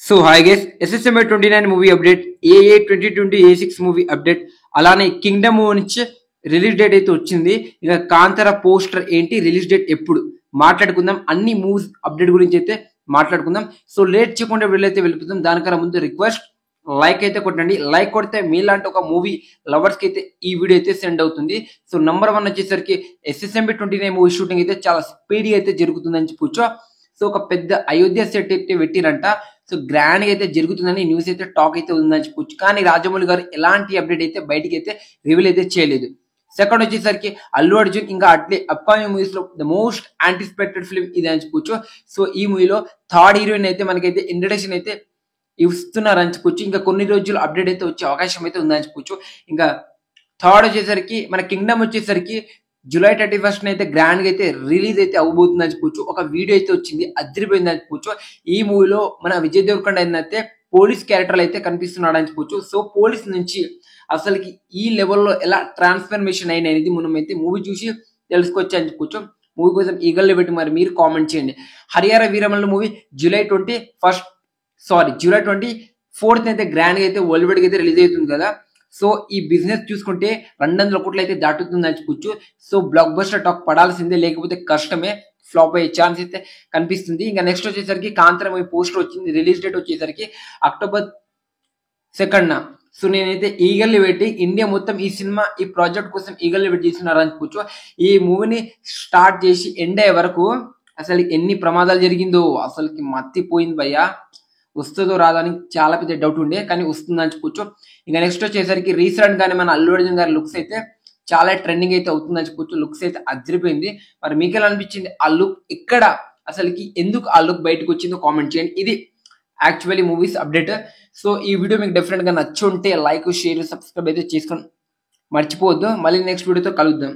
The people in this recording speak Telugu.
So hi guys, SSMI 29 movie update, AA 2020 A6 movie update, అలానే కింగ్డమ్ నుంచి రిలీజ్ డేట్ అయితే వచ్చింది. ఇక కాంతార పోస్టర్ ఏంటి, రిలీజ్ డేట్ ఎప్పుడు మాట్లాడుకుందాం. అన్ని మూవీస్ అప్డేట్ గురించి అయితే మాట్లాడుకుందాం. సో లేట్ చేయకుండా వెళ్ళైతే వెళ్ళిపోతాం. దానికన్నా ముందు రిక్వెస్ట్, లైక్ అయితే కొట్టండి. లైక్ కొడితే మీలాంటి ఒక మూవీ లవర్స్ కి అయితే ఈ వీడియో అయితే సెండ్ అవుతుంది. సో నంబర్ 1 వచ్చేసరికి ఎస్ఎస్ఎంబి 29 మూవీ షూటింగ్ అయితే చాలా స్పీడ్గా అయితే జరుగుతుందని చెప్పొచ్చు. సో ఒక పెద్ద అయోధ్య సెట్ అయితే పెట్టిరంట. సో గ్రాండ్ గా అయితే జరుగుతుందని న్యూస్ అయితే టాక్ అయితే ఉందని చెప్పొచ్చు. కానీ రాజమౌళి గారు ఎలాంటి అప్డేట్ అయితే బయటికి అయితే రివీల్ అయితే చేయలేదు. సెకండ్ వచ్చేసరికి అల్లు అర్జున్ ఇంకా అట్లే అప్కమింగ్ మూవీస్ లో ద మోస్ట్ యాంటిసిపేటెడ్ ఫిల్మ్ ఇది అని చెప్పొచ్చు. సో ఈ మూవీలో థర్డ్ హీరోయిన్ అయితే మనకైతే ఇంట్రడక్షన్ అయితే ఇస్తున్నారని చెప్పొచ్చు. ఇంకా కొన్ని రోజులు అప్డేట్ అయితే వచ్చే అవకాశం అయితే ఉందని చెప్పొచ్చు. ఇంకా థర్డ్ వచ్చేసరికి మన కింగ్డమ్ వచ్చేసరికి జూలై 31 అయితే గ్రాండ్ గా అయితే రిలీజ్ అయితే అవబోతుందని చెప్పొచ్చు. ఒక వీడియో అయితే వచ్చింది, అదిరిపోయిందని చెప్పొచ్చు. ఈ మూవీలో మన విజయ్ దేవరకొండ అయితే పోలీస్ క్యారెక్టర్ అయితే కనిపిస్తున్నాడు అని చెప్పొచ్చు. సో పోలీస్ నుంచి అసలుకి ఈ లెవెల్లో ఎలా ట్రాన్స్ఫర్మేషన్ అయిన అనేది మనం అయితే మూవీ చూసి తెలుసుకోవచ్చు అని చెప్పొచ్చు. మూవీ కోసం ఈగల్లో పెట్టి మరి మీరు కామెంట్ చేయండి. Harihara Veeramallu movie July 24th అయితే గ్రాండ్ గా అయితే వరల్డ్ వైడ్ గా అయితే రిలీజ్ అవుతుంది కదా. సో ఈ బిజినెస్ చూసుకుంటే 200 కోట్లు అయితే దాటుతుంది అని చెప్పొచ్చు. సో బ్లాక్ బస్టర్ టాక్ పడాల్సిందే, లేకపోతే కష్టమే, ఫ్లాప్ అయ్యే ఛాన్స్ అయితే కనిపిస్తుంది. ఇంకా నెక్స్ట్ వచ్చేసరికి కాంతార మూవీ పోస్టర్ వచ్చింది. రిలీజ్ డేట్ వచ్చేసరికి October 2. సో నేనైతే ఈగల్ని పెట్టి ఇండియా మొత్తం ఈ సినిమా ఈ ప్రాజెక్ట్ కోసం ఈగల్ని పెట్టి చేస్తున్నారని చెప్పొచ్చు. ఈ మూవీని స్టార్ట్ చేసి ఎండ్ అయ్యే వరకు అసలు ఎన్ని ప్రమాదాలు జరిగిందో అసలుకి మత్తిపోయింది భయ్యా. వస్తుందో రాదో అని చాలా పెద్ద డౌట్ ఉండే, కానీ వస్తుందని చెప్పొచ్చు. ఇంకా నెక్స్ట్ వచ్చేసరికి రీసెంట్ గానే మన అల్లు అర్జున్ గారి లుక్స్ అయితే చాలా ట్రెండింగ్ అయితే అవుతుందని చెప్పొచ్చు. లుక్స్ అయితే అదిరిపోయింది. మరి మీకు ఎలా అనిపించింది ఆ లుక్? ఇక్కడ అసలుకి ఎందుకు ఆ లుక్ బయటకు వచ్చిందో కామెంట్ చేయండి. ఇది యాక్చువల్లీ మూవీస్ అప్డేట్. సో ఈ వీడియో మీకు డెఫినెట్ గా నచ్చి ఉంటే లైక్, షేర్, సబ్స్క్రైబ్ అయితే చేసుకొని మర్చిపోవద్దు. మళ్ళీ నెక్స్ట్ వీడియోతో కలుద్దాం.